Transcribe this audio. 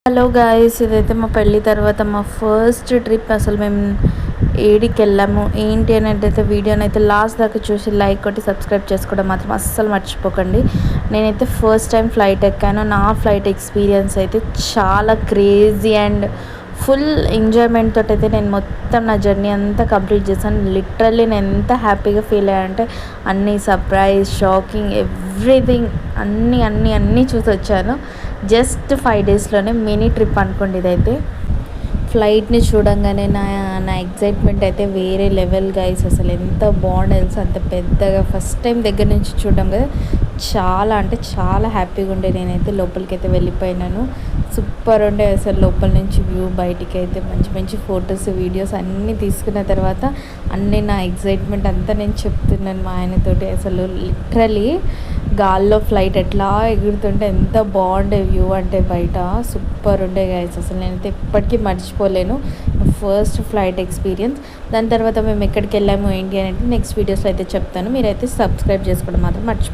Hello guys, ఇదైతే మా పెళ్ళి తర్వాత మా ఫస్ట్ ట్రిప్. అసలు మేము ఏడికి వెళ్ళాము ఏంటి అనేది అయితే వీడియోని అయితే లాస్ట్ దాకా చూసి లైక్ కొట్టి సబ్స్క్రైబ్ చేసుకోవడం మాత్రం అస్సలు మర్చిపోకండి. నేనైతే ఫస్ట్ టైం ఫ్లైట్ ఎక్కాను. నా ఫ్లైట్ ఎక్స్పీరియన్స్ అయితే చాలా క్రేజీ అండ్ ఫుల్ ఎంజాయ్మెంట్ తోటి అయితే నేను మొత్తం నా జర్నీ అంతా కంప్లీట్ చేశాను. లిటరల్లీ నేను ఎంత హ్యాపీగా ఫీల్ అయ్యానంటే అన్నీ సర్ప్రైజ్, షాకింగ్, ఎవ్రీథింగ్ అన్నీ చూసి వచ్చాను. జస్ట్ 5 డేస్లోనే మినీ ట్రిప్ అనుకోండి ఇదైతే. ఫ్లైట్ని చూడంగానే నా ఎగ్జైట్మెంట్ అయితే వేరే లెవెల్ గైస్. అసలు ఎంత బాగుంది తెలుసు, అంత పెద్దగా ఫస్ట్ టైం దగ్గర నుంచి చూడడం కదా, చాలా అంటే చాలా హ్యాపీగా ఉండే. నేనైతే లోపలికి అయితే వెళ్ళిపోయినాను. సూపర్ ఉండే అసలు లోపల నుంచి వ్యూ. బయటికి అయితే మంచి మంచి ఫొటోస్, వీడియోస్ అన్నీ తీసుకున్న తర్వాత అన్నీ నా ఎగ్జైట్మెంట్ అంతా నేను చెప్తున్నాను మా ఆయనతోటి. అసలు లిటరలీ గాల్లో ఫ్లైట్ ఎట్లా ఎగురుతుంటే ఎంత బాగుండే వ్యూ అంటే బయట సూపర్ ఉండే గైస్. అసలు నేనైతే ఎప్పటికీ మర్చిపోలేను ఫస్ట్ ఫ్లైట్ ఎక్స్పీరియన్స్. దాని తర్వాత మేము ఎక్కడికి వెళ్ళాము ఏంటి అని అంటే నెక్స్ట్ వీడియోస్లో అయితే చెప్తాను. మీరైతే సబ్స్క్రైబ్ చేసుకోవడం మాత్రం మర్చిపో.